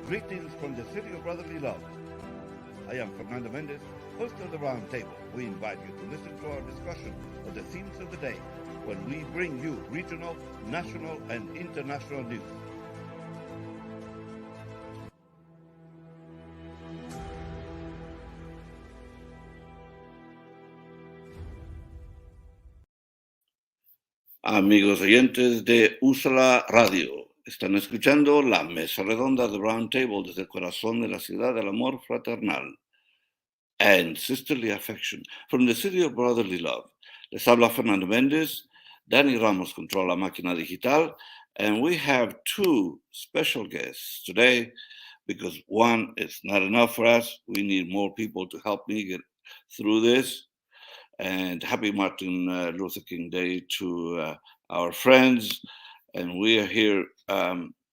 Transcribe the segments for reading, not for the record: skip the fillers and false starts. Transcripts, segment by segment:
Greetings from the city of brotherly love. I am Fernando Mendez, host of the Roundtable. We invite you to listen to our discussion of the themes of the day when we bring you regional, national, and international news. Amigos oyentes de Úsala Radio, están escuchando la mesa redonda de Roundtable desde el corazón de la ciudad del amor fraternal and sisterly affection from the city of brotherly love. Les habla Fernando Mendez, Danny Ramos controla la máquina digital, and we have two special guests today because one is not enough for us. We need more people to help me get through this. And happy Martin Luther King Day to our friends. And we are here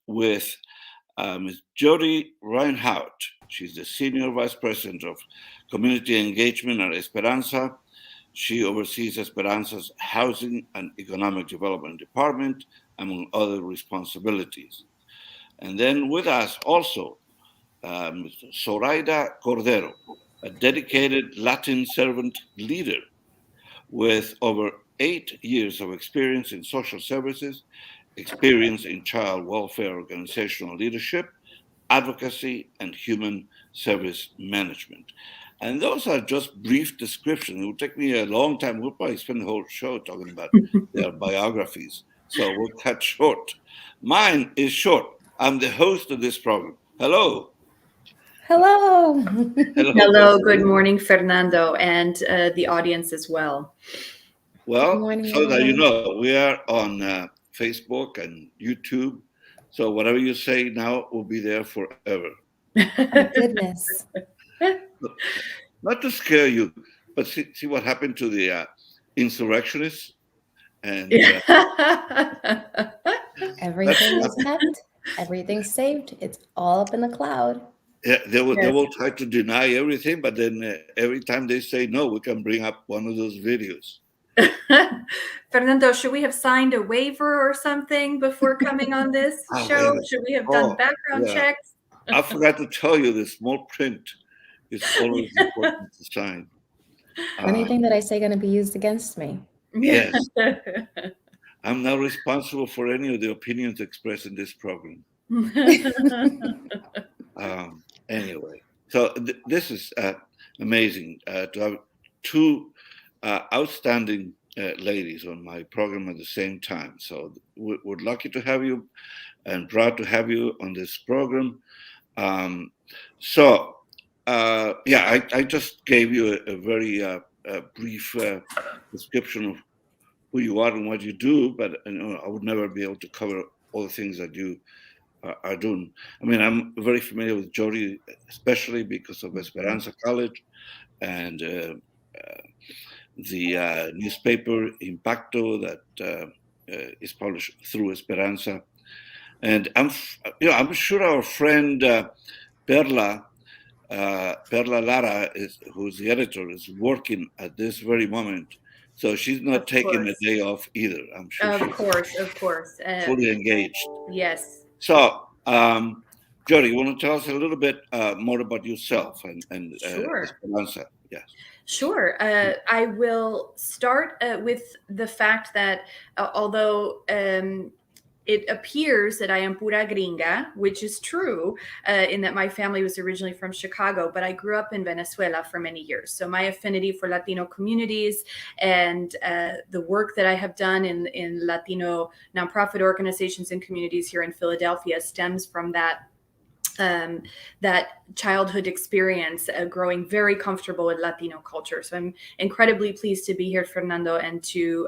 with Ms. Jodi Reynhout. She's the Senior Vice President of Community Engagement at Esperanza. She oversees Esperanza's Housing and Economic Development Department, among other responsibilities. And then with us also, Ms. Zoraida Cordero, a dedicated Latin servant leader with over 8 years of experience in social services, experience in child welfare organizational leadership, advocacy, and human service management. And those are just brief descriptions. It will take me a long time. We'll probably spend the whole show talking about their biographies. So we'll cut short. Mine is short. I'm the host of this program. Hello. Hello. Hello. Good morning, Fernando, and the audience as well. Well, so that you know, we are on Facebook and YouTube. So whatever you say now will be there forever. Oh, goodness. Not to scare you, but see what happened to the insurrectionists. And everything is kept. Everything's saved. It's all up in the cloud. Yeah, they will try to deny everything, but then every time they say no, we can bring up one of those videos. Fernando, should we have signed a waiver or something before coming on this show? Waiver. Should we have done background checks? I forgot to tell you the small print is always important to sign. Anything that I say going to be used against me. Yes. I'm not responsible for any of the opinions expressed in this program. Anyway, so this is amazing to have two outstanding ladies on my program at the same time. So we're lucky to have you and proud to have you on this program. I just gave you a very brief description of who you are and what you do, but I would never be able to cover all the things that you are doing. I mean, I'm very familiar with Jodi, especially because of Esperanza College and the newspaper Impacto that is published through Esperanza. And I'm sure our friend Perla Lara, who's the editor, is working at this very moment. So she's not taking a day off either. I'm sure. Of course. Fully engaged. Yes. So, Jodi, you want to tell us a little bit more about yourself and Sure. Esperanza? Yes. Sure. I will start with the fact that although it appears that I am pura gringa, which is true in that my family was originally from Chicago, but I grew up in Venezuela for many years. So my affinity for Latino communities and the work that I have done in Latino nonprofit organizations and communities here in Philadelphia stems from that childhood experience, growing very comfortable with Latino culture. So I'm incredibly pleased to be here, Fernando, and to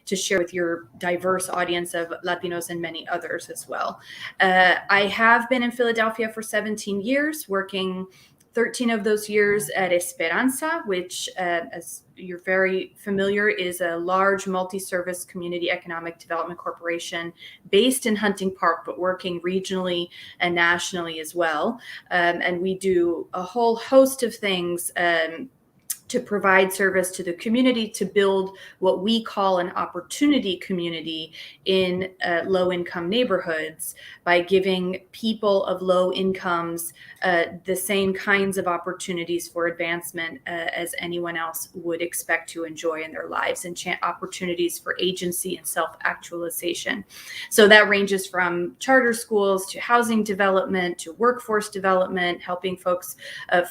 share with your diverse audience of Latinos and many others as well. I have been in Philadelphia for 17 years, working 13 of those years at Esperanza, which, as you're very familiar, is a large multi-service community economic development corporation based in Hunting Park, but working regionally and nationally as well. And we do a whole host of things to provide service to the community, to build what we call an opportunity community in low-income neighborhoods by giving people of low incomes the same kinds of opportunities for advancement as anyone else would expect to enjoy in their lives, and opportunities for agency and self-actualization. So that ranges from charter schools to housing development to workforce development, helping folks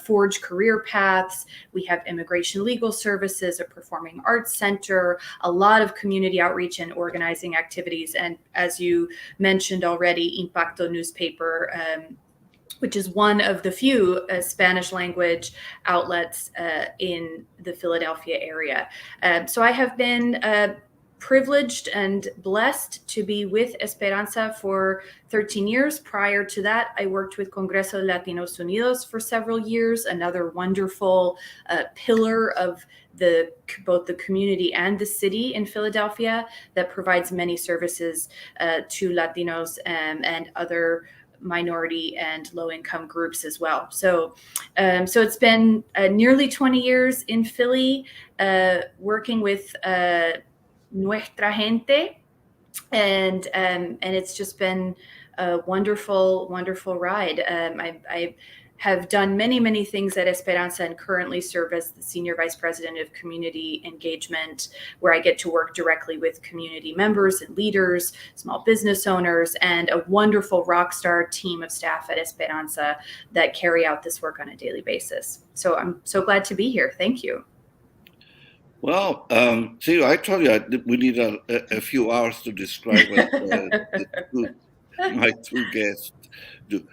forge career paths. We have immigration legal services, a performing arts center, a lot of community outreach and organizing activities. And as you mentioned already, Impacto newspaper, which is one of the few Spanish language outlets in the Philadelphia area. So I have been privileged and blessed to be with Esperanza for 13 years. Prior to that, I worked with Congreso de Latinos Unidos for several years, another wonderful pillar of both the community and the city in Philadelphia that provides many services to Latinos and other minority and low-income groups as well. So it's been nearly 20 years in Philly, working with Nuestra Gente, and it's just been a wonderful ride. I have done many things at Esperanza and currently serve as the Senior Vice President of Community Engagement, where I get to work directly with community members and leaders, small business owners, and a wonderful rock star team of staff at Esperanza that carry out this work on a daily basis. So I'm so glad to be here. Thank you. Well, see, I told you we need a few hours to describe what my two guests do.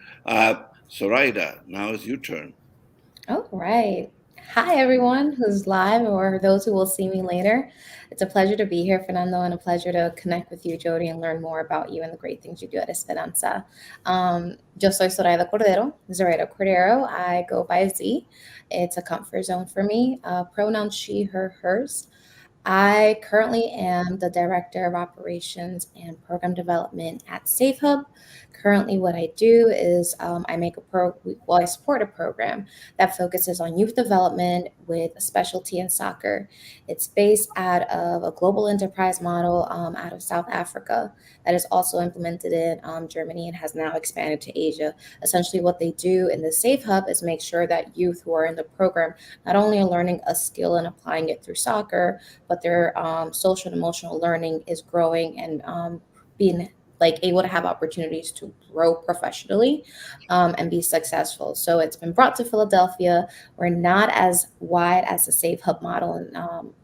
Zoraida, now it's your turn. All right. Hi, everyone who's live or those who will see me later. It's a pleasure to be here, Fernando, and a pleasure to connect with you, Jodi, and learn more about you and the great things you do at Esperanza. Yo soy Zoraida Cordero, Zoraida Cordero. I go by Z. It's a comfort zone for me. Pronoun she, her, hers. I currently am the Director of Operations and Program Development at Safe Hub. Currently, what I do is I support a program that focuses on youth development with a specialty in soccer. It's based out of a global enterprise model out of South Africa that is also implemented in Germany and has now expanded to Asia. Essentially, what they do in the Safe Hub is make sure that youth who are in the program not only are learning a skill and applying it through soccer, but their social and emotional learning is growing and being able to have opportunities to grow professionally and be successful. So it's been brought to Philadelphia. We're not as wide as the Safe Hub model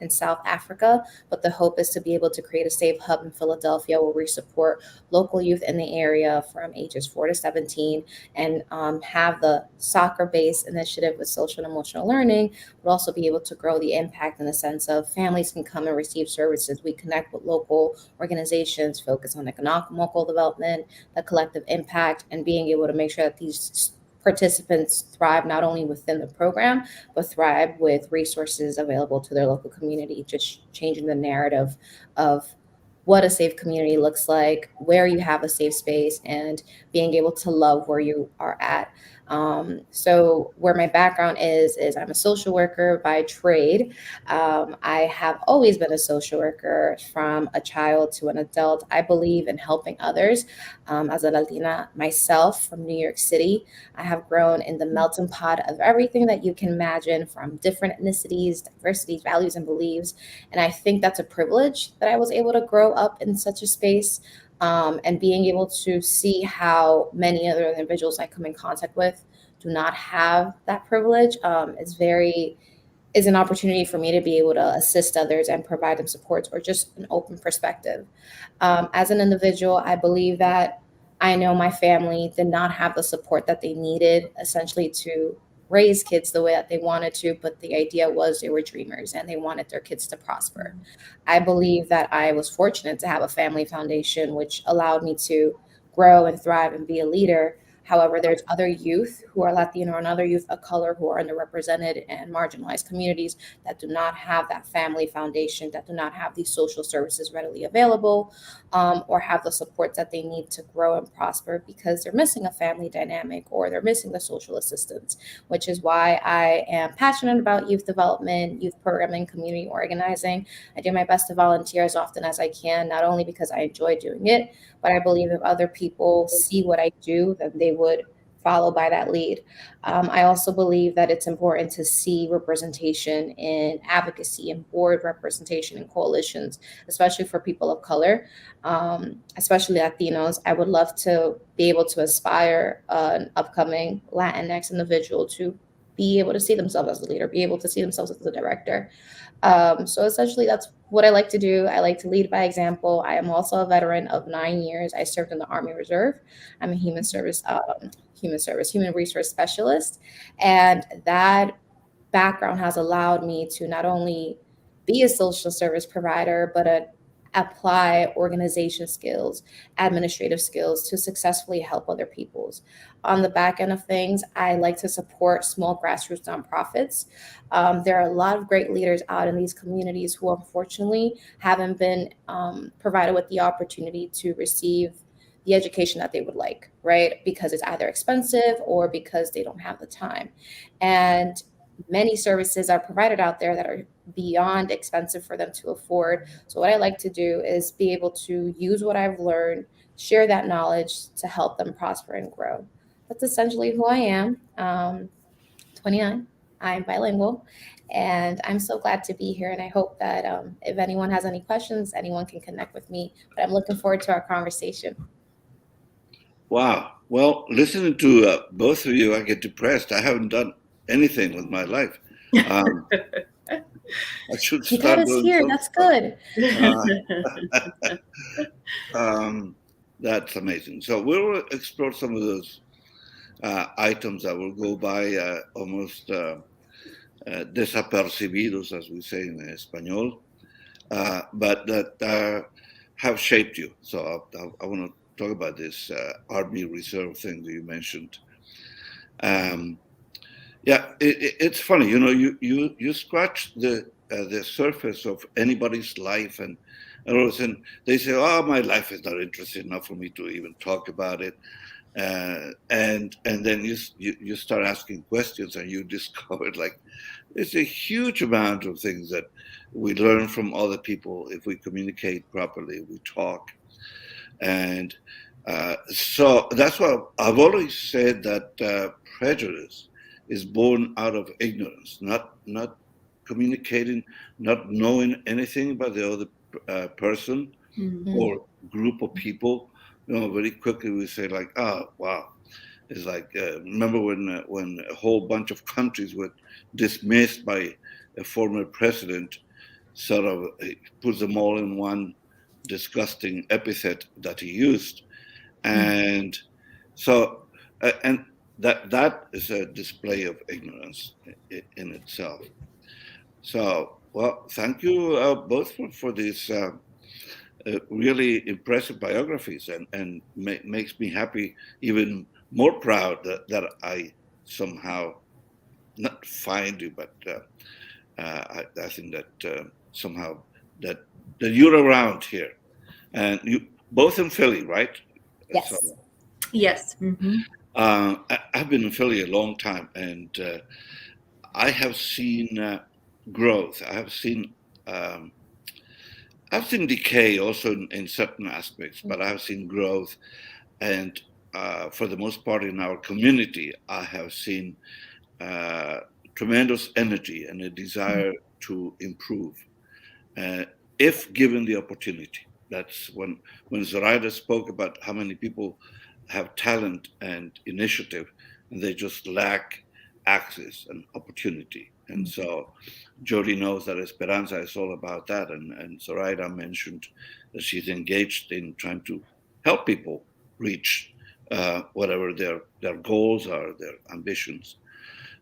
in South Africa, but the hope is to be able to create a Safe Hub in Philadelphia where we support local youth in the area from ages 4 to 17 and have the soccer-based initiative with social and emotional learning, but also be able to grow the impact in the sense of families can come and receive services. We connect with local organizations, focus on economical development, the collective impact, and being able to make sure that these participants thrive not only within the program, but thrive with resources available to their local community, just changing the narrative of what a safe community looks like, where you have a safe space, and being able to love where you are at. So where my background is I'm a social worker by trade. I have always been a social worker from a child to an adult. I believe in helping others. As a Latina myself from New York City, I have grown in the melting pot of everything that you can imagine from different ethnicities, diversities, values, and beliefs. And I think that's a privilege that I was able to grow up in such a space. And being able to see how many other individuals I come in contact with do not have that privilege is an opportunity for me to be able to assist others and provide them support or just an open perspective. As an individual, I believe that I know my family did not have the support that they needed essentially to raise kids the way that they wanted to, but the idea was they were dreamers and they wanted their kids to prosper. I believe that I was fortunate to have a family foundation, which allowed me to grow and thrive and be a leader. However, there's other youth who are Latino and other youth of color who are underrepresented and marginalized communities that do not have that family foundation, that do not have these social services readily available, or have the supports that they need to grow and prosper because they're missing a family dynamic or they're missing the social assistance, which is why I am passionate about youth development, youth programming, community organizing. I do my best to volunteer as often as I can, not only because I enjoy doing it, but I believe if other people see what I do, then they would follow by that lead. I also believe that it's important to see representation in advocacy and board representation in coalitions, especially for people of color, especially Latinos. I would love to be able to aspire an upcoming Latinx individual to be able to see themselves as a leader, be able to see themselves as a director. So essentially, that's what I like to do. I like to lead by example. I am also a veteran of 9 years. I served in the Army Reserve. I'm a human resource specialist, and that background has allowed me to not only be a social service provider, but apply organization skills, administrative skills to successfully help other peoples. On the back end of things, I like to support small grassroots nonprofits. There are a lot of great leaders out in these communities who unfortunately haven't been provided with the opportunity to receive the education that they would like, right? Because it's either expensive or because they don't have the time. And many services are provided out there that are beyond expensive for them to afford. So what I like to do is be able to use what I've learned, share that knowledge to help them prosper and grow. That's essentially who I am. 29. I'm bilingual, and I'm so glad to be here. And I hope that if anyone has any questions, anyone can connect with me. But I'm looking forward to our conversation. Wow. Well, listening to both of you, I get depressed. I haven't done anything with my life. I should You got start us doing here. some That's stuff. good. That's amazing. So we'll explore some of those items that will go by almost desapercibidos, as we say in Espanol, but that have shaped you. So I want to talk about this Army Reserve thing that you mentioned. Yeah, it's funny, you know, you scratch the surface of anybody's life, and all of a sudden they say, "Oh, my life is not interesting enough for me to even talk about it," and then you start asking questions, and you discover like it's a huge amount of things that we learn from other people if we communicate properly, we talk, and so that's why I've always said that prejudice is born out of ignorance, not communicating, not knowing anything about the other person or group of people. You know, very quickly we say like, "Oh, wow." It's like remember when a whole bunch of countries were dismissed by a former president, sort of puts them all in one disgusting epithet that he used, and so and that is a display of ignorance in itself. So, well, thank you both for these really impressive biographies, and makes me happy, even more proud that I somehow not find you, but I think that somehow that you're around here, and you both in Philly, right? Yes. So, Yes. I've been in Philly a long time, and I have seen growth. I've seen decay also in certain aspects, but I've seen growth, and for the most part in our community, I have seen tremendous energy and a desire to improve, if given the opportunity. That's when Zoraida spoke about how many people have talent and initiative, and they just lack access and opportunity. And so Jodi knows that Esperanza is all about that. And Zoraida mentioned that she's engaged in trying to help people reach whatever their goals are, their ambitions.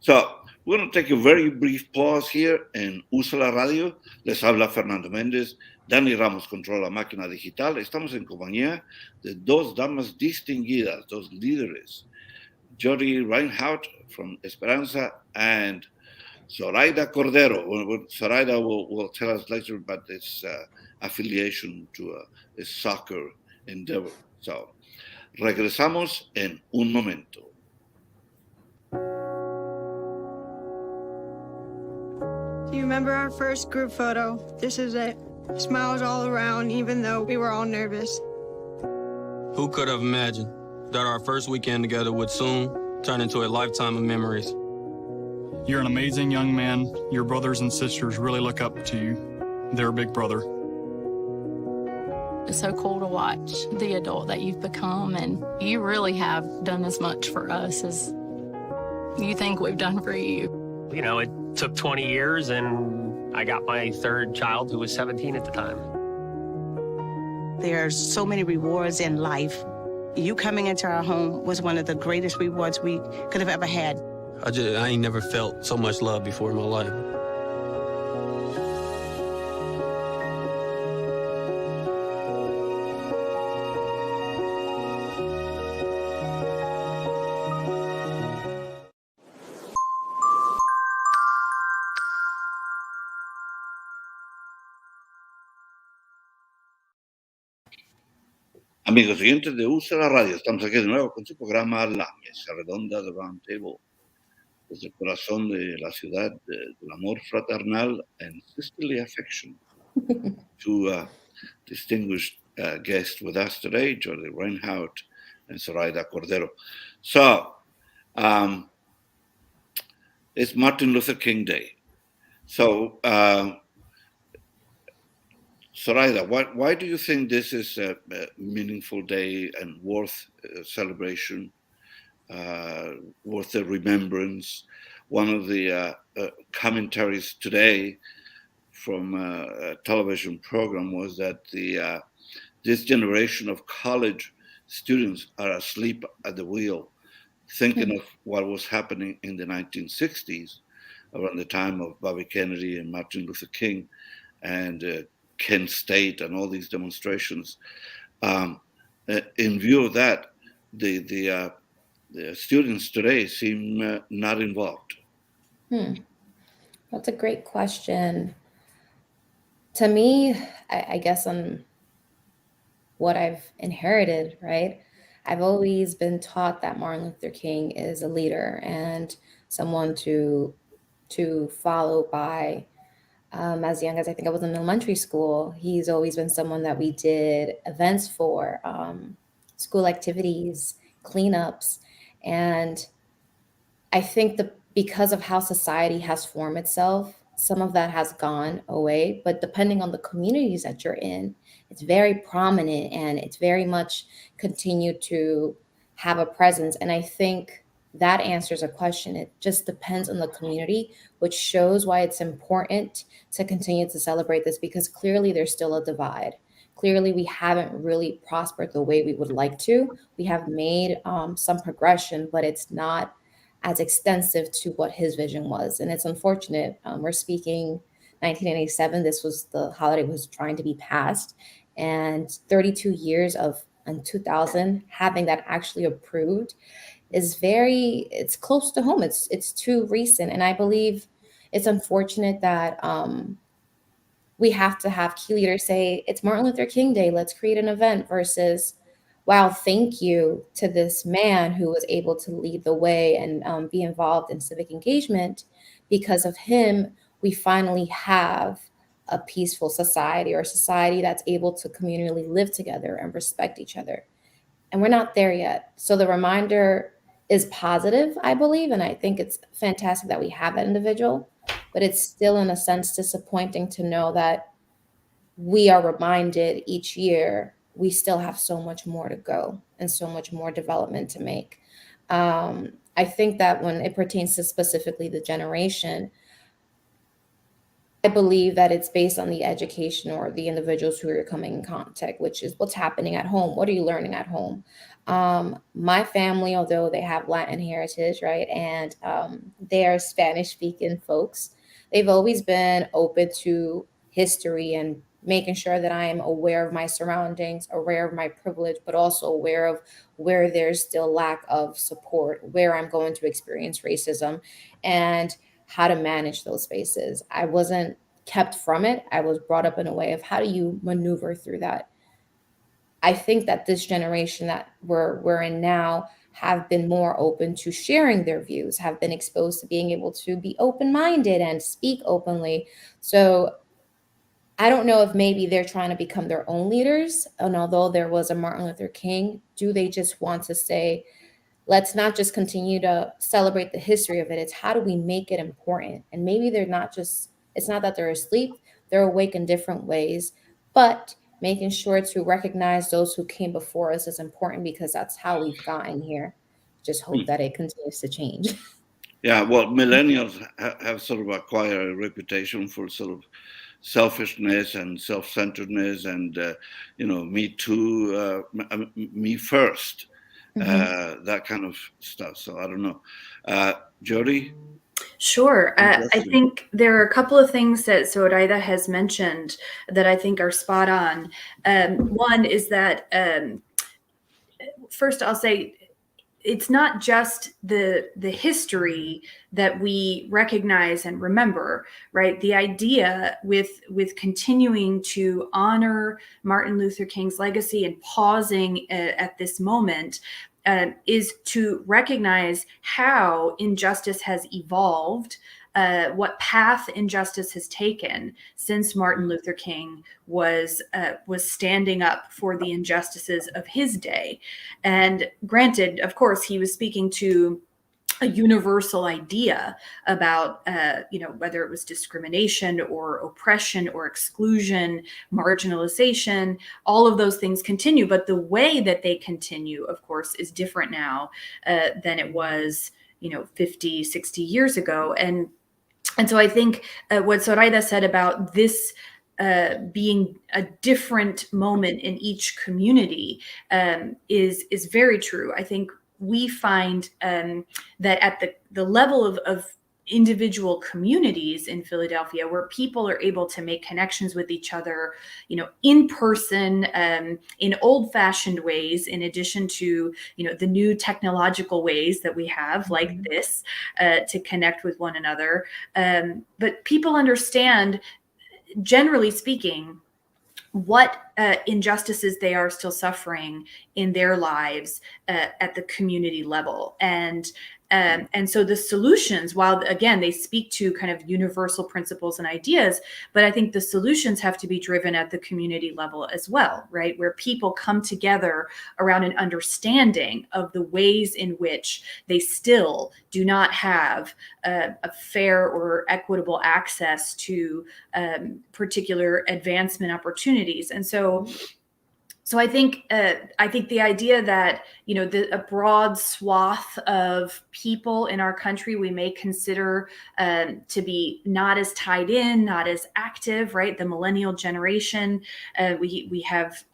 So we're going to take a very brief pause here en Usa la Radio. Les habla Fernando Mendez. Dani Ramos controla la máquina digital. Estamos en compañía de dos damas distinguidas, dos líderes Jodi Reynhout from Esperanza, and Zoraida Cordero. Zoraida will tell us later about this affiliation to a soccer endeavor. So, regresamos en un momento. Do you remember our first group photo? This is it. Smiles all around, even though we were all nervous. Who could have imagined that our first weekend together would soon turn into a lifetime of memories? You're an amazing young man. Your brothers and sisters really look up to you. They're a big brother. It's so cool to watch the adult that you've become, and you really have done as much for us as you think we've done for you. You know, it took 20 years, and I got my third child, who was 17 at the time. There are so many rewards in life. You coming into our home was one of the greatest rewards we could have ever had. I ain't never felt so much love before in my life. Amigos siguientes de Usa la Radio, estamos aquí de nuevo con su programa La Mesa Redonda de Roundtable, desde el corazón de la ciudad del amor fraternal and sisterly affection. Two distinguished guests with us today, Jodi Reynhout and Zoraida Cordero. So, it's Martin Luther King Day. So, Zoraida, why do you think this is a meaningful day and worth celebration, worth a remembrance? One of the commentaries today from a television program was that this generation of college students are asleep at the wheel, thinking of what was happening in the 1960s, around the time of Bobby Kennedy and Martin Luther King, and Kent State and all these demonstrations. In view of that, the students today seem not involved. That's a great question. To me, I guess on what I've inherited, right? I've always been taught that Martin Luther King is a leader and someone to follow by. As young as I think I was in elementary school, he's always been someone that we did events for, school activities, cleanups. And I think that because of how society has formed itself, some of that has gone away. But depending on the communities that you're in, it's very prominent and it's very much continued to have a presence. And I think that answers a question. It just depends on the community, which shows why it's important to continue to celebrate this, because clearly there's still a divide. Clearly, we haven't really prospered the way we would like to. We have made some progression, but it's not as extensive to what his vision was. And it's unfortunate. We're speaking 1987. This was the holiday was trying to be passed. And 32 years of, in 2000, having that actually approved is it's close to home. It's too recent. And I believe it's unfortunate that we have to have key leaders say, it's Martin Luther King Day, let's create an event, versus, wow, thank you to this man who was able to lead the way and be involved in civic engagement. Because of him, we finally have a peaceful society, or a society that's able to communally live together and respect each other. And we're not there yet. So the reminder is positive, I believe, and I think it's fantastic that we have that individual, but it's still in a sense disappointing to know that we are reminded each year we still have so much more to go and so much more development to make. I think that when it pertains to specifically the generation, I believe that it's based on the education or the individuals who are coming in contact, which is what's happening at home. What are you learning at home? My family, although they have Latin heritage, right, and they are Spanish-speaking folks, they've always been open to history and making sure that I am aware of my surroundings, aware of my privilege, but also aware of where there's still lack of support, where I'm going to experience racism, and how to manage those spaces. I wasn't kept from it. I was brought up in a way of how do you maneuver through that. I think that this generation that we're in now have been more open to sharing their views, have been exposed to being able to be open-minded and speak openly. So I don't know if maybe they're trying to become their own leaders. And although there was a Martin Luther King, do they just want to say, let's not just continue to celebrate the history of it. It's how do we make it important? And maybe they're not just, it's not that they're asleep, they're awake in different ways, but making sure to recognize those who came before us is important because that's how we've gotten here. Just hope that it continues to change. Yeah, well, millennials have sort of acquired a reputation for sort of selfishness and self-centeredness and, me too, me first, that kind of stuff. So I don't know. Jodi? Sure. I think there are a couple of things that Zoraida has mentioned that I think are spot on. One is that, first I'll say, it's not just the history that we recognize and remember, right? The idea with continuing to honor Martin Luther King's legacy and pausing at this moment is to recognize how injustice has evolved, what path injustice has taken since Martin Luther King was standing up for the injustices of his day. And granted, of course, he was speaking to a universal idea about, whether it was discrimination or oppression or exclusion, marginalization, all of those things continue. But the way that they continue, of course, is different now than it was, 50, 60 years ago. And so I think what Zoraida said about this being a different moment in each community is very true. I think we find that at the level of individual communities in Philadelphia, where people are able to make connections with each other, in person, in old-fashioned ways, in addition to, the new technological ways that we have, like this, to connect with one another. But people understand, generally speaking, what injustices they are still suffering in their lives at the community level. And so the solutions, while again, they speak to kind of universal principles and ideas, but I think the solutions have to be driven at the community level as well, right? Where people come together around an understanding of the ways in which they still do not have a fair or equitable access to particular advancement opportunities. And so I think the idea that, a broad swath of people in our country we may consider to be not as tied in, not as active, right? The millennial generation, we have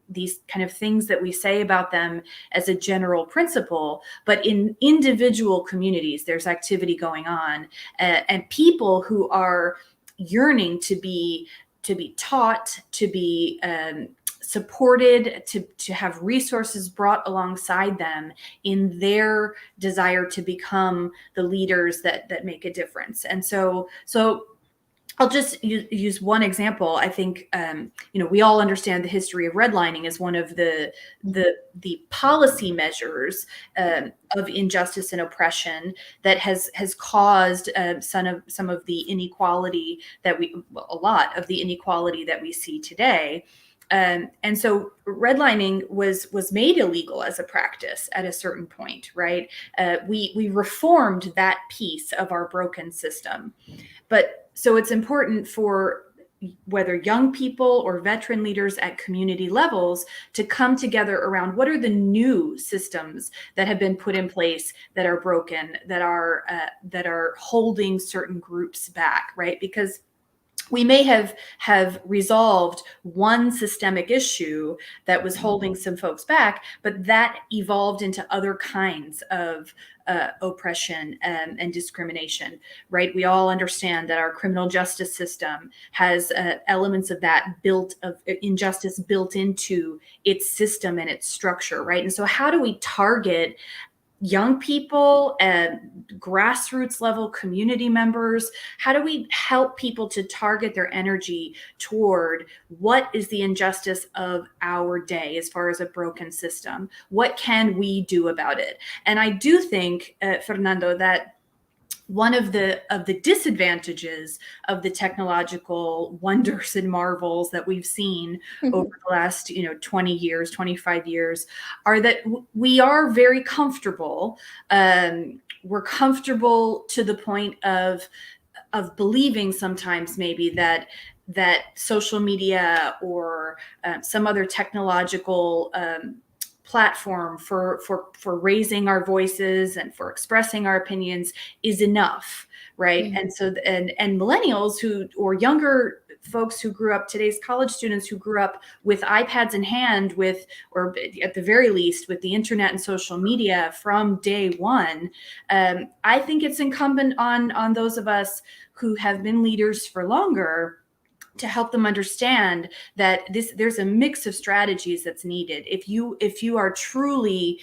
these kind of things that we say about them as a general principle, but in individual communities, there's activity going on, and people who are yearning to be taught, to be supported, to have resources brought alongside them in their desire to become the leaders that make a difference. And so I'll just use one example. I think we all understand the history of redlining as one of the policy measures of injustice and oppression that has caused some of the inequality a lot of the inequality that we see today. And so redlining was made illegal as a practice at a certain point, right? We reformed that piece of our broken system. But so it's important for whether young people or veteran leaders at community levels to come together around what are the new systems that have been put in place that are broken, that are holding certain groups back, right? Because we may have resolved one systemic issue that was holding some folks back, but that evolved into other kinds of oppression and discrimination, right? We all understand that our criminal justice system has elements of that injustice built into its system and its structure, right? And so how do we target young people and grassroots level community members? How do we help people to target their energy toward what is the injustice of our day as far as a broken system? What can we do about it? And I do think, Fernando, that one of the disadvantages of the technological wonders and marvels that we've seen over the last 20 years, 25 years, are that we are very comfortable. We're comfortable to the point of believing sometimes maybe that social media or some other technological platform for raising our voices and for expressing our opinions is enough, right? Mm-hmm. And so and millennials or younger folks who grew up, today's college students who grew up with iPads in hand, or at the very least with the internet and social media from day one, I think it's incumbent on those of us who have been leaders for longer to help them understand that there's a mix of strategies that's needed. If you are truly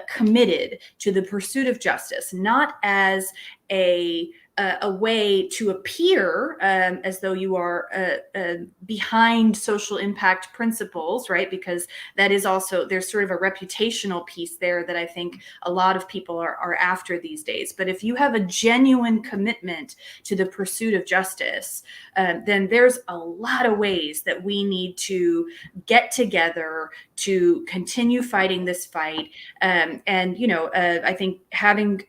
committed to the pursuit of justice, not as a way to appear as though you are behind social impact principles, right? Because that is also, there's sort of a reputational piece there that I think a lot of people are after these days. But if you have a genuine commitment to the pursuit of justice, then there's a lot of ways that we need to get together to continue fighting this fight. I think having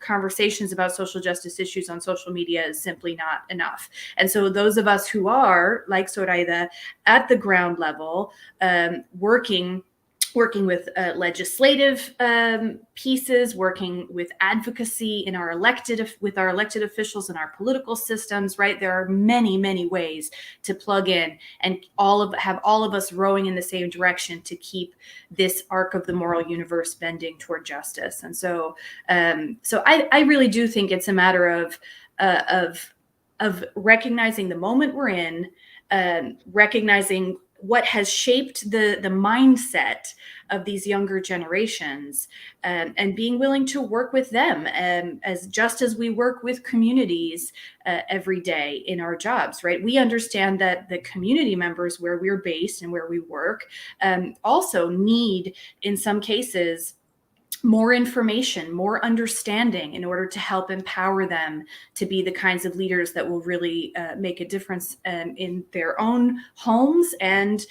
conversations about social justice issues on social media is simply not enough. And so those of us who are, like Zoraida, at the ground level, working with legislative pieces, working with advocacy with our elected officials and our political systems, right? There are many, many ways to plug in and have all of us rowing in the same direction to keep this arc of the moral universe bending toward justice. And so I really do think it's a matter of recognizing the moment we're in, recognizing what has shaped the mindset of these younger generations, and being willing to work with them as we work with communities every day in our jobs, right? We understand that the community members where we're based and where we work also need, in some cases, more information, more understanding in order to help empower them to be the kinds of leaders that will really make a difference in their own homes and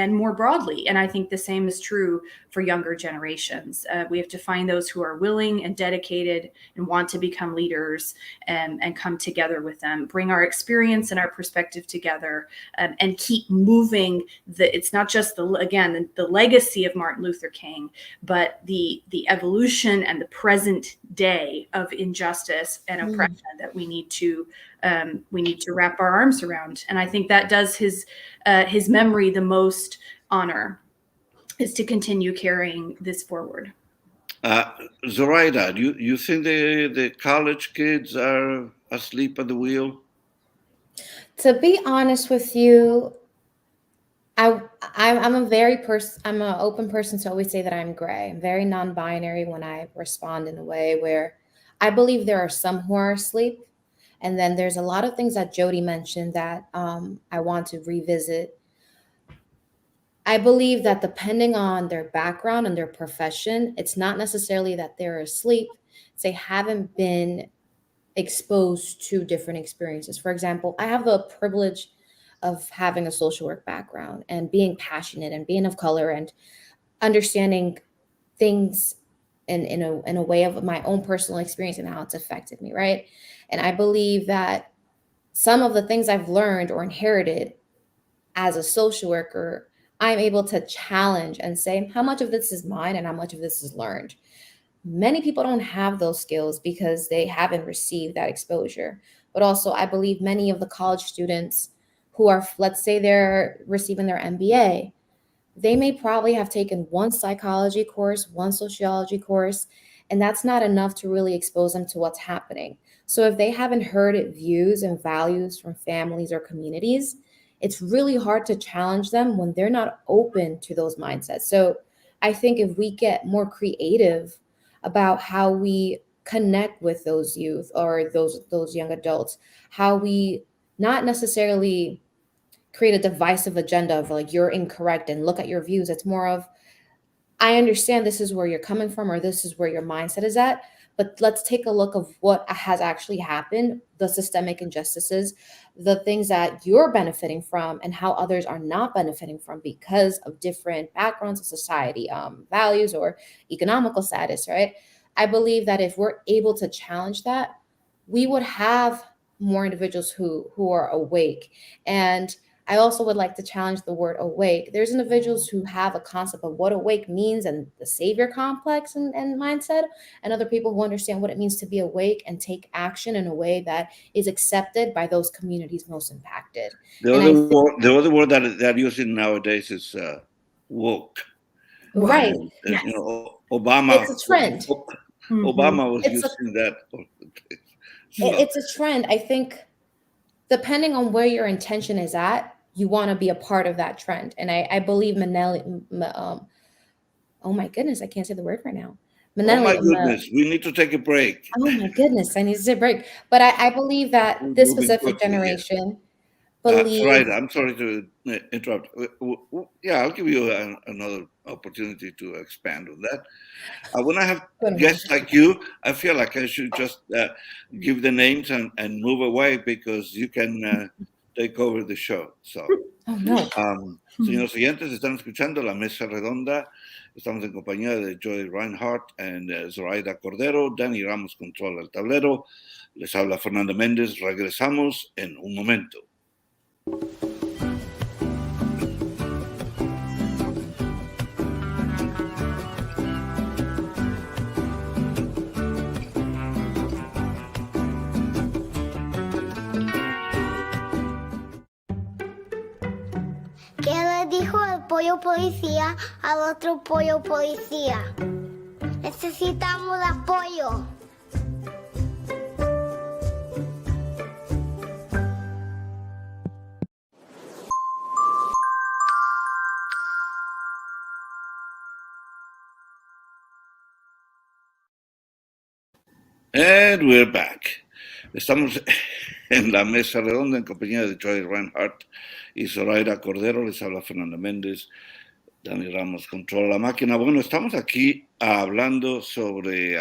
more broadly. And I think the same is true for younger generations. We have to find those who are willing and dedicated and want to become leaders and come together with them, bring our experience and our perspective together, and keep moving. It's not just the legacy of Martin Luther King, but the evolution and the present day of injustice and oppression that we need to wrap our arms around. And I think that does his memory the most honor, is to continue carrying this forward. Zoraida, do you think the college kids are asleep at the wheel? To be honest with you, I'm an open person to always say that I'm gray. I'm very non-binary when I respond in a way where I believe there are some who are asleep. And then there's a lot of things that Jodi mentioned that I want to revisit. I believe that depending on their background and their profession, it's not necessarily that they're asleep. They haven't been exposed to different experiences. For example, I have the privilege of having a social work background and being passionate and being of color and understanding things in a way of my own personal experience and how it's affected me, right? And I believe that some of the things I've learned or inherited as a social worker, I'm able to challenge and say how much of this is mine and how much of this is learned. Many people don't have those skills because they haven't received that exposure. but also I believe many of the college students who are, let's say they're receiving their MBA, they may probably have taken one psychology course, one sociology course, and that's not enough to really expose them to what's happening. So if they haven't heard views and values from families or communities, it's really hard to challenge them when they're not open to those mindsets. So I think if we get more creative about how we connect with those youth or those young adults, how we not necessarily create a divisive agenda of like you're incorrect and look at your views. It's more of I understand this is where you're coming from or this is where your mindset is at, but let's take a look of what has actually happened, the systemic injustices, the things that you're benefiting from and how others are not benefiting from because of different backgrounds of society, values or economical status, right? I believe that if we're able to challenge that, we would have more individuals who are awake. And I also would like to challenge the word awake. There's individuals who have a concept of what awake means and the savior complex and mindset, and other people who understand what it means to be awake and take action in a way that is accepted by those communities most impacted. The other word that they're using nowadays is woke. Right. And, Yes. Obama. It's a trend. Obama was using that. It's a trend. I think depending on where your intention is at, you want to be a part of that trend. And I believe oh my goodness, I can't say the word right now. Oh my goodness, we need to take a break. Oh my goodness, I need to take a break. But I believe that this specific generation believes. Right, I'm sorry to interrupt. Yeah, I'll give you another opportunity to expand on that. When I have guests like you, I feel like I should just give the names and move away because you can take over the show. So, oh, no. Señores oyentes, están escuchando La Mesa Redonda. Estamos en compañía de Jodi Reynhout y Zoraida Cordero. Dani Ramos controla el tablero. Les habla Fernando Mendez. Regresamos en un momento. ¿Qué le dijo el pollo policía al otro pollo policía? Necesitamos apoyo. And we're back. Estamos en la mesa redonda en compañía de Jodi Reynhout y Zoraida Cordero. Les habla Fernando Méndez. Dani Ramos controla la máquina. Bueno, estamos aquí hablando sobre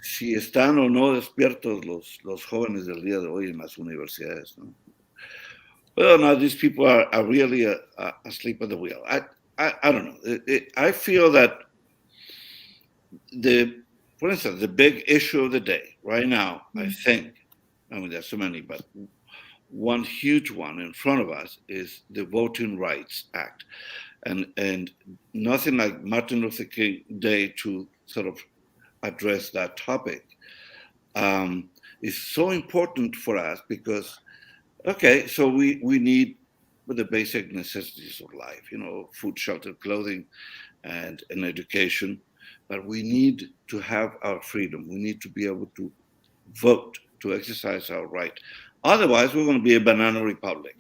si están o no despiertos los jóvenes del día de hoy en las universidades, ¿no? Well, now these people are really asleep at the wheel. I don't know. I feel that for instance, the big issue of the day right now, I think, I mean, there's so many, but one huge one in front of us is the Voting Rights Act. And nothing like Martin Luther King Day to sort of address that topic is so important for us because, okay, so we need the basic necessities of life, food, shelter, clothing, and education. But we need to have our freedom. We need to be able to vote, to exercise our right. Otherwise, we're going to be a banana republic,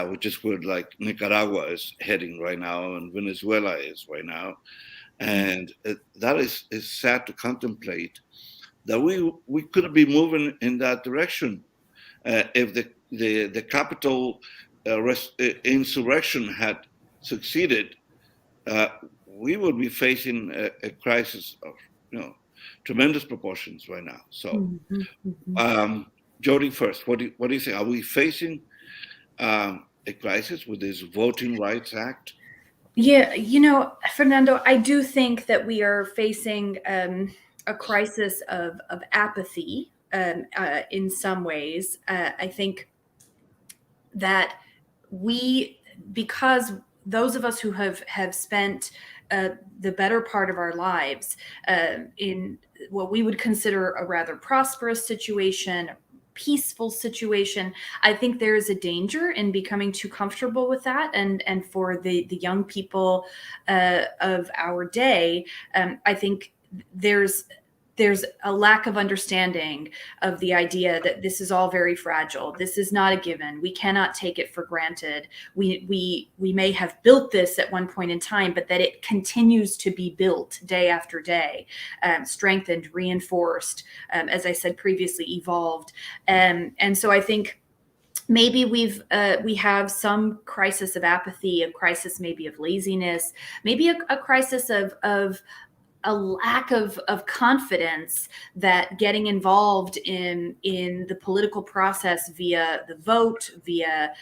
which is where like Nicaragua is heading right now and Venezuela is right now. And that is sad to contemplate that we could be moving in that direction if the capital insurrection had succeeded. We would be facing a crisis of tremendous proportions right now. So, Jodi, first, what do you think? Are we facing a crisis with this Voting Rights Act? Yeah, Fernando, I do think that we are facing a crisis of apathy in some ways. I think that because those of us who have spent the better part of our lives in what we would consider a rather prosperous situation, peaceful situation. I think there is a danger in becoming too comfortable with that, and for the young people of our day, I think there's a lack of understanding of the idea that this is all very fragile. This is not a given. We cannot take it for granted. We may have built this at one point in time, but that it continues to be built day after day, strengthened, reinforced, as I said previously, evolved. And so I think maybe we have some crisis of apathy, a crisis maybe of laziness, maybe a crisis of a lack of confidence that getting involved in the political process via the vote, via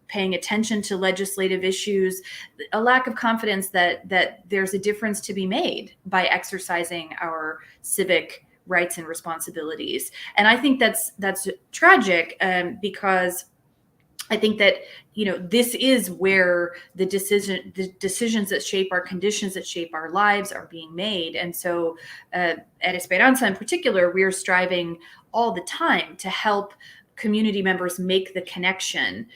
paying attention to legislative issues, a lack of confidence that there's a difference to be made by exercising our civic rights and responsibilities. And I think that's tragic, because I think that this is where the decisions that shape our conditions, that shape our lives, are being made. And so at Esperanza in particular, we are striving all the time to help community members make the connection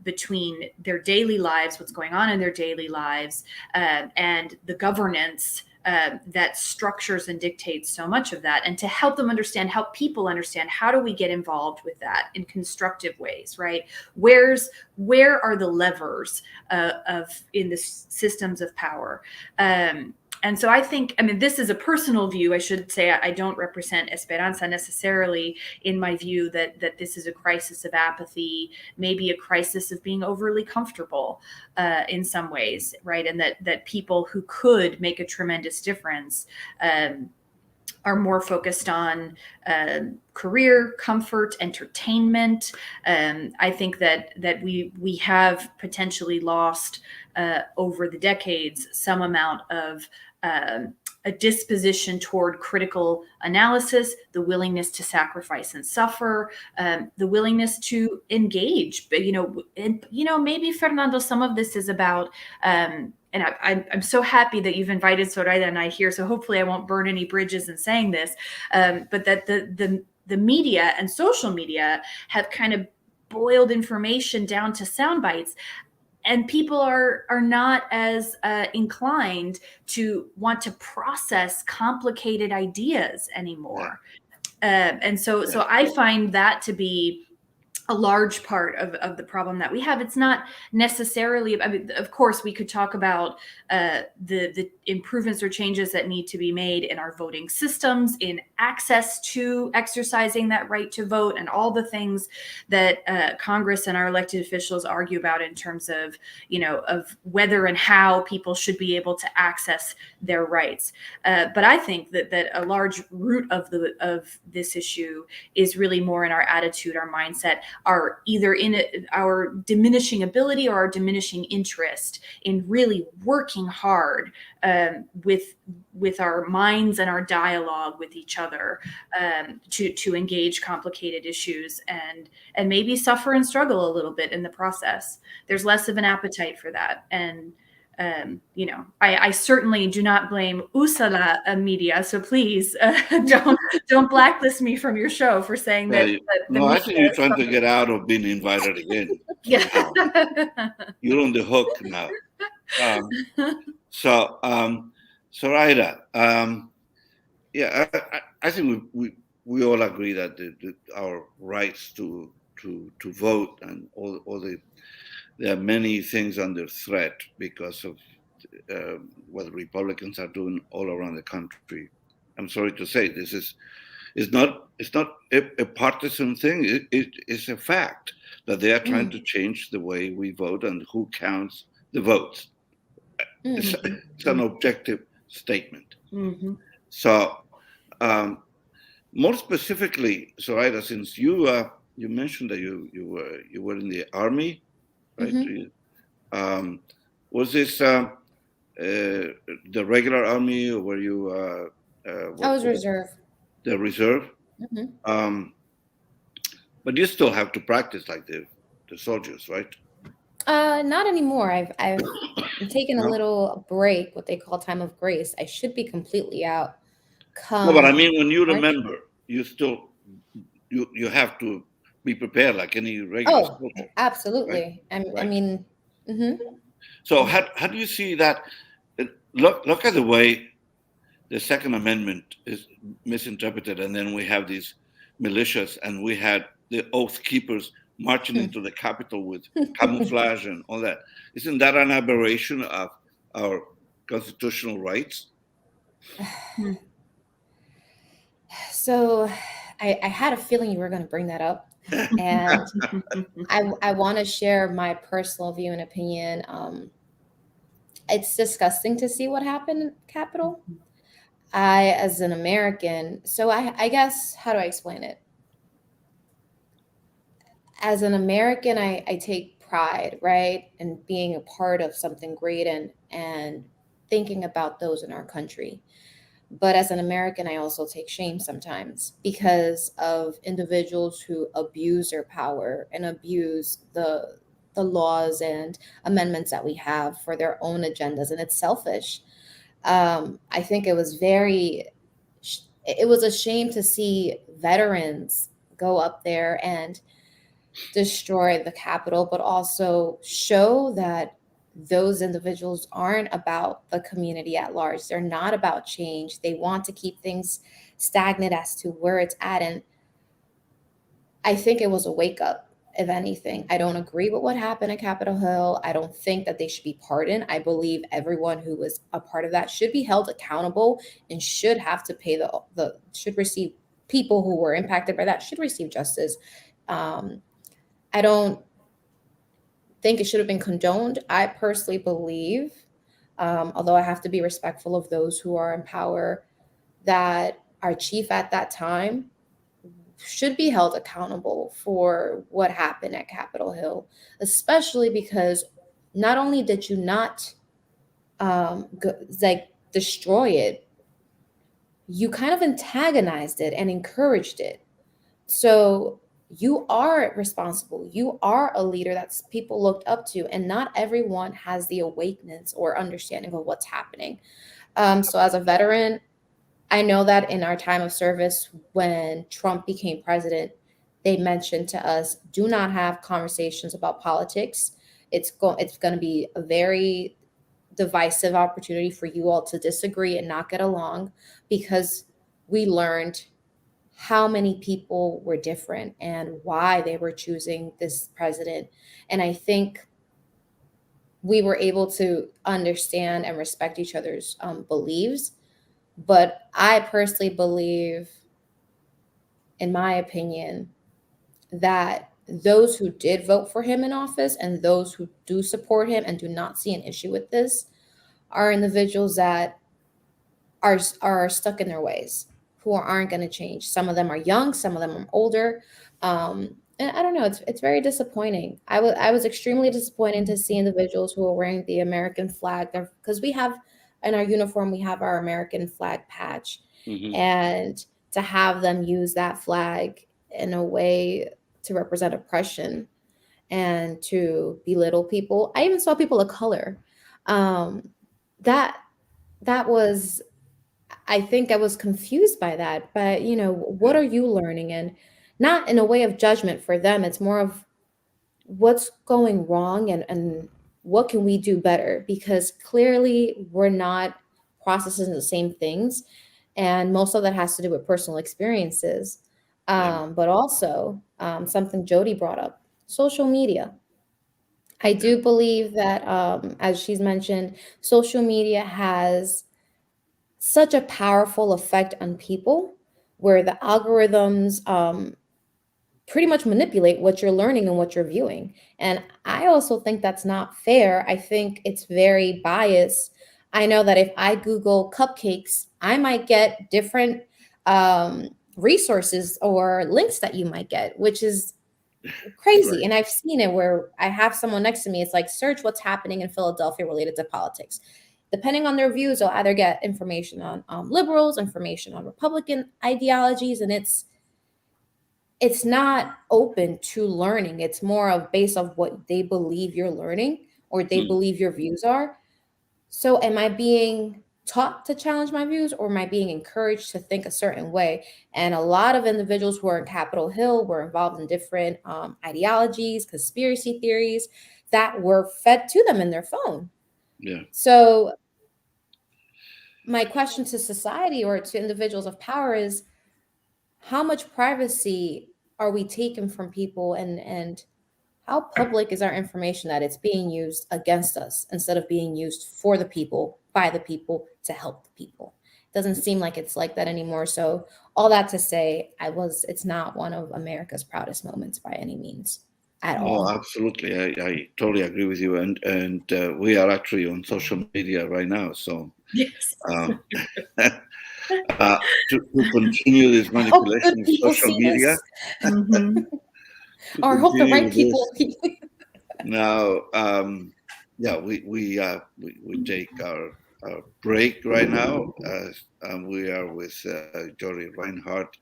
between their daily lives, what's going on in their daily lives, and the governance that structures and dictates so much of that, and to help them understand, help people understand, how do we get involved with that in constructive ways, right? Where are the levers in the systems of power? And so I think, this is a personal view. I should say I don't represent Esperanza necessarily in my view that this is a crisis of apathy, maybe a crisis of being overly comfortable in some ways, right? And that people who could make a tremendous difference are more focused on career, comfort, entertainment. I think that we have potentially lost over the decades some amount of a disposition toward critical analysis, the willingness to sacrifice and suffer, the willingness to engage. But maybe, Fernando, some of this is about. And I'm so happy that you've invited Zoraida and I here. So hopefully I won't burn any bridges in saying this, but that the media and social media have kind of boiled information down to sound bites. And people are not as inclined to want to process complicated ideas anymore. And so I find that to be a large part of the problem that we have. It's not necessarily, of course, we could talk about the improvements or changes that need to be made in our voting systems, in access to exercising that right to vote, and all the things that Congress and our elected officials argue about in terms of, of whether and how people should be able to access their rights. But I think that a large root of this issue is really more in our attitude, our mindset, are either in our diminishing ability or our diminishing interest in really working hard with our minds and our dialogue with each other to engage complicated issues and maybe suffer and struggle a little bit in the process. There's less of an appetite for that. And I certainly do not blame Usala media. So please don't blacklist me from your show for saying that. No, I think you're trying to get out of being invited again. Yeah, you're on the hook now. Zoraida, I think we all agree that our rights to vote and all there are many things under threat because of what the Republicans are doing all around the country. I'm sorry to say it's not a partisan thing. It's a fact that they are trying to change the way we vote and who counts the votes. It's an objective statement. Mm-hmm. So, more specifically, Zoraida, since you mentioned that you were in the army, right? Mm-hmm. Was this the regular army, or were you? I was reserve. The reserve. Mm-hmm. But you still have to practice like the soldiers, right? Not anymore. I've I'm taking a No, little break, what they call time of grace. I should be completely out no, but I come mean, when you March. remember, you still you have to be prepared like any regular Oh, soldier, right? absolutely. I Right. mean, mhm. So how do you see that? Look at the way the Second Amendment is misinterpreted, and then we have these militias, and we had the Oath Keepers marching into the Capitol with camouflage and all that. Isn't that an aberration of our constitutional rights? So I had a feeling you were going to bring that up. And I want to share my personal view and opinion. It's disgusting to see what happened in Capitol. As an American, so I guess, how do I explain it? As an American, I take pride, right, in being a part of something great and thinking about those in our country. But as an American, I also take shame sometimes because of individuals who abuse their power and abuse the laws and amendments that we have for their own agendas, and it's selfish. I think it was a shame to see veterans go up there and destroy the Capitol, but also show that those individuals aren't about the community at large. They're not about change. They want to keep things stagnant as to where it's at. And I think it was a wake up, if anything. I don't agree with what happened at Capitol Hill. I don't think that they should be pardoned. I believe everyone who was a part of that should be held accountable and should have to pay should receive, people who were impacted by that should receive justice. I don't think it should have been condoned. I personally believe, although I have to be respectful of those who are in power, that our chief at that time should be held accountable for what happened at Capitol Hill, especially because not only did you not destroy it, you kind of antagonized it and encouraged it. So you are responsible. You are a leader that people looked up to, and not everyone has the awakeness or understanding of what's happening. So as a veteran, I know that in our time of service, when Trump became president, they mentioned to us, do not have conversations about politics. It's going to be a very divisive opportunity for you all to disagree and not get along, because we learned how many people were different and why they were choosing this president. And I think we were able to understand and respect each other's beliefs. But I personally believe, in my opinion, that those who did vote for him in office and those who do support him and do not see an issue with this are individuals that are stuck in their ways, who aren't going to change. Some of them are young, some of them are older. And I don't know, it's very disappointing. I was extremely disappointed to see individuals who are wearing the American flag, because we have in our uniform, we have our American flag patch. Mhm. And to have them use that flag in a way to represent oppression and to belittle people. I even saw people of color. That that was, I think I was confused by that. But what are you learning? And not in a way of judgment for them. It's more of what's going wrong and what can we do better? Because clearly we're not processing the same things. And most of that has to do with personal experiences. But also something Jodi brought up, social media. I do believe that, as she's mentioned, social media has such a powerful effect on people, where the algorithms pretty much manipulate what you're learning and what you're viewing. And I also think that's not fair. I think it's very biased. I know that if I Google cupcakes, I might get different resources or links that you might get, which is crazy. Right. And I've seen it where I have someone next to me. It's like, search what's happening in Philadelphia related to politics. Depending on their views, they'll either get information on liberals, information on Republican ideologies, and it's not open to learning. It's more of based off what they believe you're learning or they Mm. believe your views are. So am I being taught to challenge my views, or am I being encouraged to think a certain way? And a lot of individuals who are in Capitol Hill were involved in different ideologies, conspiracy theories that were fed to them in their phone. Yeah. So my question to society or to individuals of power is, how much privacy are we taking from people, and how public is our information that it's being used against us instead of being used for the people, by the people, to help the people? It doesn't seem like it's like that anymore. So all that to say, it's not one of America's proudest moments by any means at all. Oh, absolutely. I totally agree with you. And we are actually on social media right now. So Yes. To continue this manipulation of social media. Or hope the right people. Now, yeah, we take our break right now. And we are with Jodi Reynhout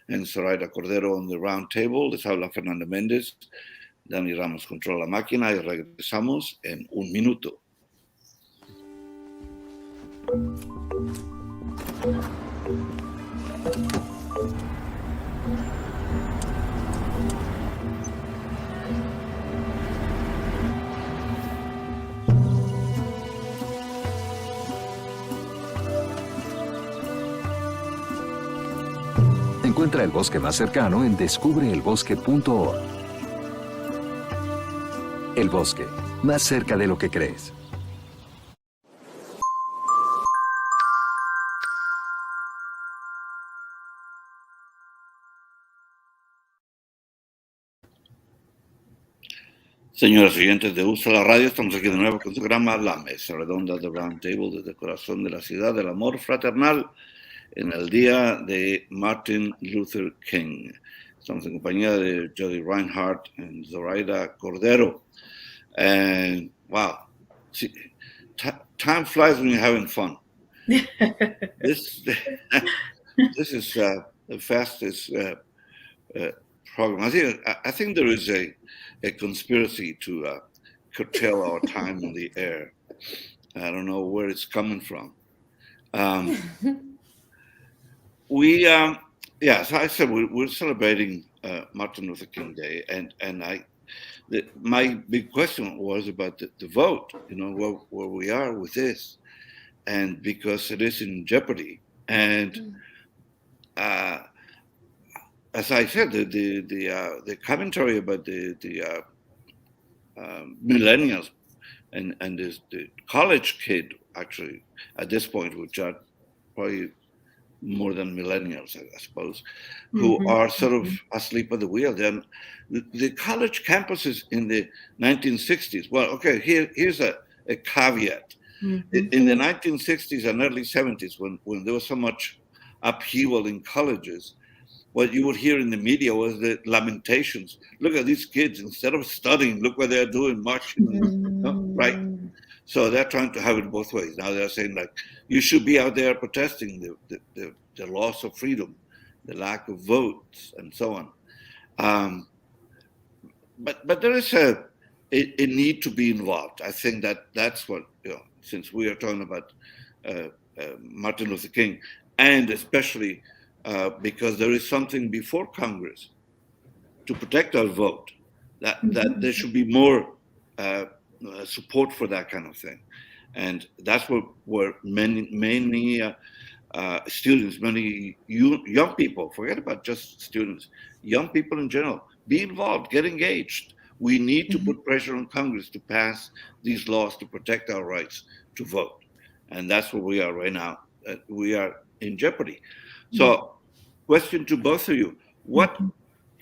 and Zoraida Cordero on the Roundtable. Les habla Fernando Mendez. Dani Ramos controla la máquina y regresamos en un minuto. Encuentra el bosque más cercano en descubreelbosque.org. El bosque, más cerca de lo que crees. Señoras y oyentes de Usa la Radio, estamos aquí de nuevo con su programa La Mesa Redonda de Roundtable desde el corazón de la ciudad del amor fraternal en el día de Martin Luther King. Estamos en compañía de Jodi Reynhout y Zoraida Cordero. And wow, see, time flies when you're having fun. This is the fastest program. I think there is a conspiracy to curtail our time in the air. I don't know where it's coming from. So I said we're celebrating Martin Luther King Day, and my big question was about the vote. You know where we are with this, and because it is in jeopardy. And as I said, the commentary about the millennials and the college kid, actually at this point, which are probably more than millennials, I suppose, who are sort of asleep at the wheel. Then the college campuses in the 1960s. Well, okay, here's a caveat. In the 1960s and early 70s, when there was so much upheaval in colleges, what you would hear in the media was the lamentations. Look at these kids, instead of studying, look what they're doing, marching, right? So they're trying to have it both ways. Now they're saying, like, you should be out there protesting the loss of freedom, the lack of votes, and so on. But there is a need to be involved. I think that's what, since we are talking about Martin Luther King, and especially because there is something before Congress to protect our vote, that there should be more support for that kind of thing. And that's where many students, many young people, forget about just students, young people in general, be involved, get engaged. We need to put pressure on Congress to pass these laws to protect our rights to vote. And that's where we are right now. We are in jeopardy. So, question to both of you: what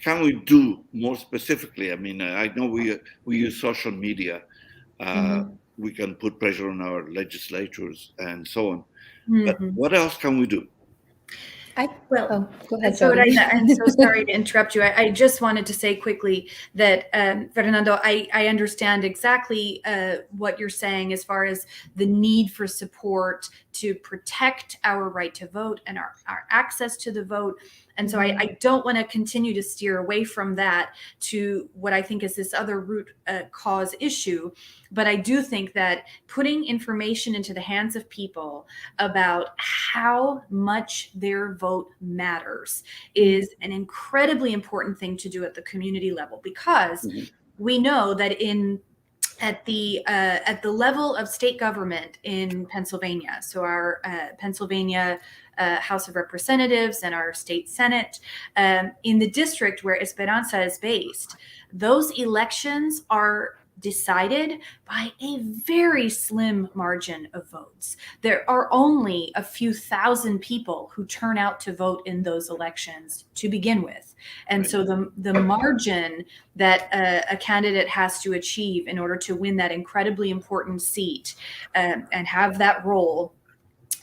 can we do more specifically? I mean, I know we use social media. We can put pressure on our legislatures and so on. But what else can we do? Go ahead, Zoraida, I'm so sorry to interrupt you. I just wanted to say quickly that, Fernando, I understand exactly what you're saying as far as the need for support to protect our right to vote and our access to the vote. And so I don't want to continue to steer away from that to what I think is this other root cause issue. But I do think that putting information into the hands of people about how much their vote matters is an incredibly important thing to do at the community level, because we know that at the level of state government in Pennsylvania, so our Pennsylvania House of Representatives and our state Senate, in the district where Esperanza is based, those elections are decided by a very slim margin of votes. There are only a few thousand people who turn out to vote in those elections to begin with. And so the margin that a candidate has to achieve in order to win that incredibly important seat and have that role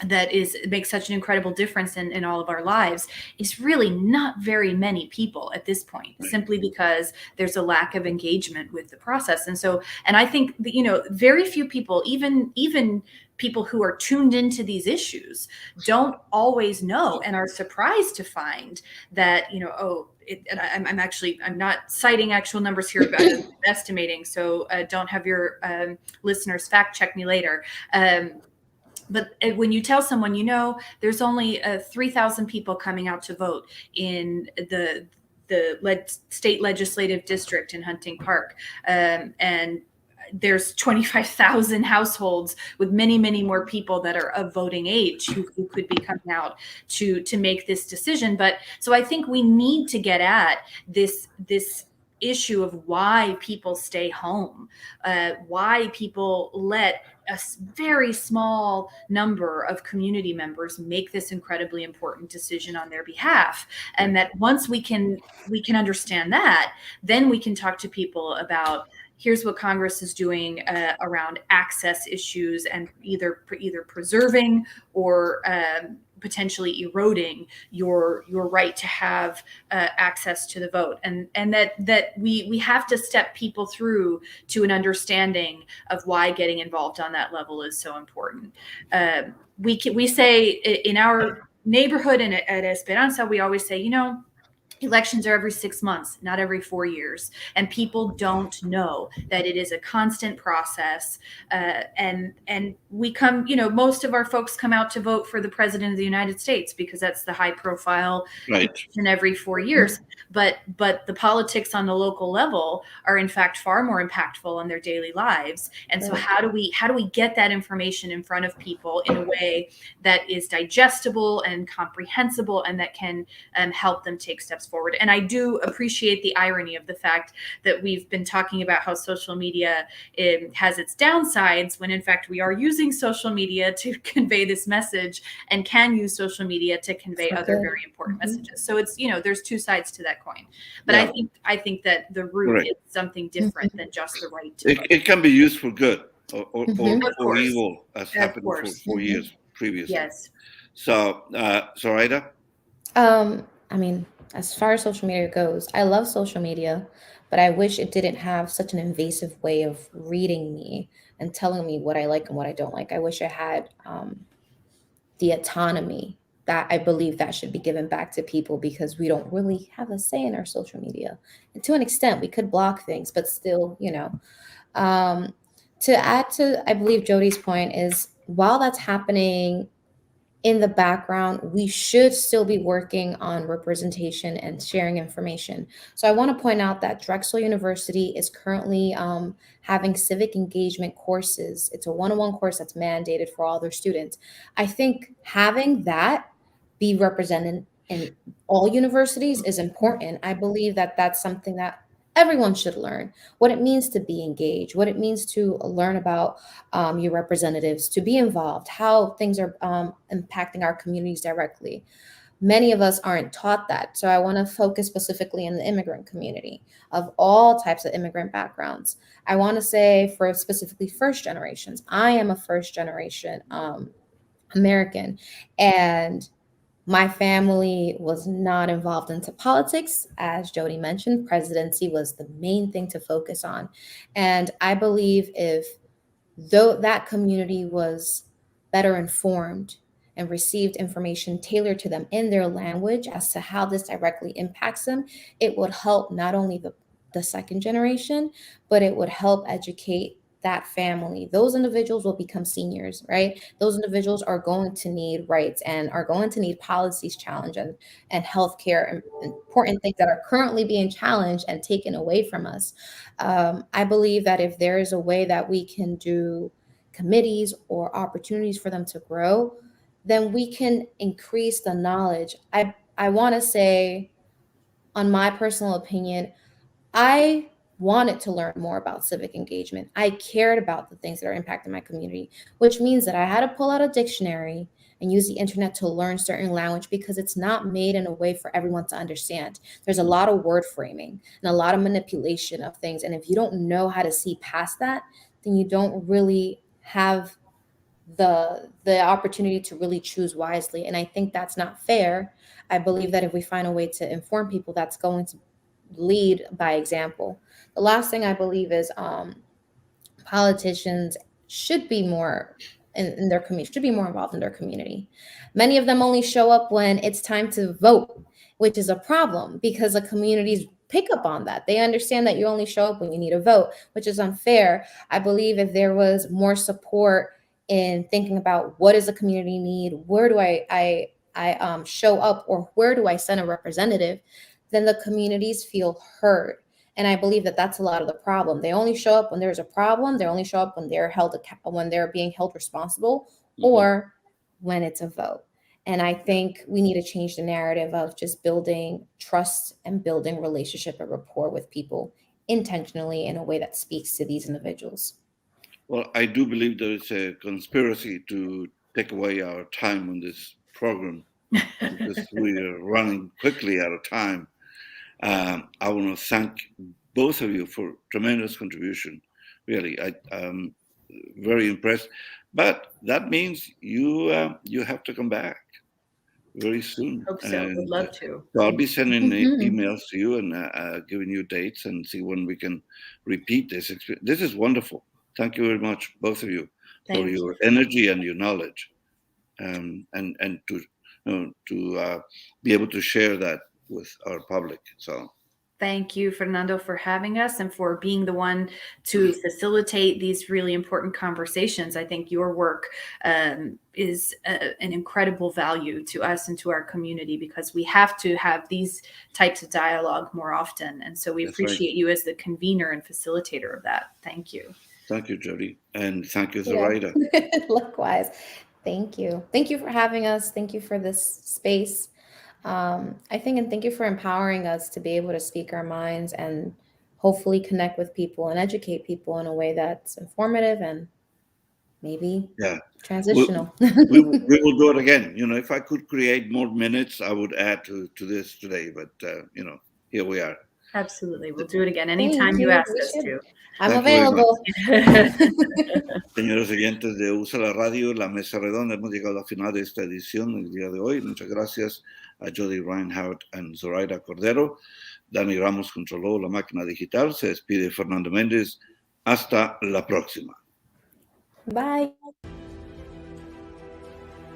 that makes such an incredible difference in all of our lives is really not very many people at this point, simply because there's a lack of engagement with the process. And I think that, very few people, even people who are tuned into these issues, don't always know and are surprised to find that, I'm not citing actual numbers here, but I'm estimating. So don't have your listeners fact check me later. But when you tell someone, there's only 3,000 people coming out to vote in the state legislative district in Hunting Park, and there's 25,000 households with many, many more people that are of voting age who could be coming out to make this decision. But so I think we need to get at this issue of why people stay home, why people let a very small number of community members make this incredibly important decision on their behalf. And that once we can understand that, then we can talk to people about, here's what Congress is doing around access issues and either preserving or potentially eroding your right to have access to the vote, and that we have to step people through to an understanding of why getting involved on that level is so important. We say in our neighborhood and at Esperanza, we always say, elections are every 6 months, not every 4 years. And people don't know that it is a constant process. And we come, most of our folks come out to vote for the president of the United States because that's the high profile election every 4 years. But the politics on the local level are in fact far more impactful on their daily lives. And so how do we get that information in front of people in a way that is digestible and comprehensible and that can help them take steps forward? And I do appreciate the irony of the fact that we've been talking about how social media has its downsides, when in fact we are using social media to convey this message and can use social media to convey other very important messages. So it's, there's two sides to that coin. But I think that the root is something different than just the right to vote. It can be used for good or evil, as happened for 4 years previously. Yes. So, Zoraida? As far as social media goes, I love social media, but I wish it didn't have such an invasive way of reading me and telling me what I like and what I don't like. I wish it had the autonomy that I believe that should be given back to people, because we don't really have a say in our social media. And to an extent, we could block things, but still, to add to, I believe, Jodi's point is, while that's happening in the background, we should still be working on representation and sharing information. So I want to point out that Drexel University is currently having civic engagement courses. It's a one-on-one course that's mandated for all their students. I think having that be represented in all universities is important. I believe that that's something that everyone should learn, what it means to be engaged, what it means to learn about your representatives, to be involved, how things are impacting our communities directly. Many of us aren't taught that. So I want to focus specifically in the immigrant community of all types of immigrant backgrounds. I want to say for specifically first generations, I am a first generation American, and my family was not involved into politics. As Jodi mentioned, presidency was the main thing to focus on. And I believe if that community was better informed and received information tailored to them in their language as to how this directly impacts them, it would help not only the second generation, but it would help educate that family. Those individuals will become seniors, right? Those individuals are going to need rights and are going to need policies challenged and healthcare and important things that are currently being challenged and taken away from us. I believe that if there is a way that we can do committees or opportunities for them to grow, then we can increase the knowledge. I want to say, on my personal opinion, I wanted to learn more about civic engagement. I cared about the things that are impacting my community, which means that I had to pull out a dictionary and use the internet to learn certain language because it's not made in a way for everyone to understand. There's a lot of word framing and a lot of manipulation of things. And if you don't know how to see past that, then you don't really have the opportunity to really choose wisely. And I think that's not fair. I believe that if we find a way to inform people, that's going to lead by example. The last thing I believe is politicians should be more in their community, should be more involved in their community. Many of them only show up when it's time to vote, which is a problem because the communities pick up on that. They understand that you only show up when you need a vote, which is unfair. I believe if there was more support in thinking about what does the community need, where do I show up, or where do I send a representative, then the communities feel heard. And I believe that that's a lot of the problem. They only show up when there's a problem. They only show up when they're being held responsible, or when it's a vote. And I think we need to change the narrative of just building trust and building relationship and rapport with people intentionally in a way that speaks to these individuals. Well, I do believe there is a conspiracy to take away our time on this program because we are running quickly out of time. I want to thank both of you for tremendous contribution. Really, I'm very impressed. But that means you have to come back very soon. Hope so. And, would love to. So I'll be sending emails to you and giving you dates and see when we can repeat this experience. This is wonderful. Thank you very much, both of you, for your energy and your knowledge, and to be able to share that with our public. So. Thank you, Fernando, for having us and for being the one to facilitate these really important conversations. I think your work is an incredible value to us and to our community because we have to have these types of dialogue more often. And so we appreciate you as the convener and facilitator of that. Thank you. Thank you, Jodi. And thank you, Zoraida. Likewise. Thank you. Thank you for having us. Thank you for this space. And thank you for empowering us to be able to speak our minds and hopefully connect with people and educate people in a way that's informative and maybe transitional. We will do it again. If I could create more minutes, I would add to this today. But, here we are. Absolutely. We'll do it again anytime you ask us to. I'm available. Señores oyentes de USA la Radio, la Mesa Redonda, hemos llegado al final de esta edición el día de hoy. Muchas gracias a Jodi, Reynhout y Zoraida Cordero. Dani Ramos controló la máquina digital. Se despide Fernando Mendez. Hasta la próxima. Bye.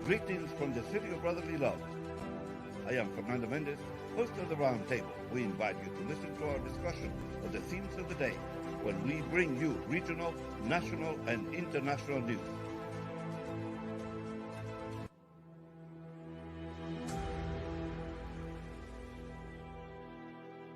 Greetings from the city of brotherly love. I am Fernando Mendez, host of the Roundtable. We invite you to listen to our discussion of the themes of the day when we bring you regional, national, and international news.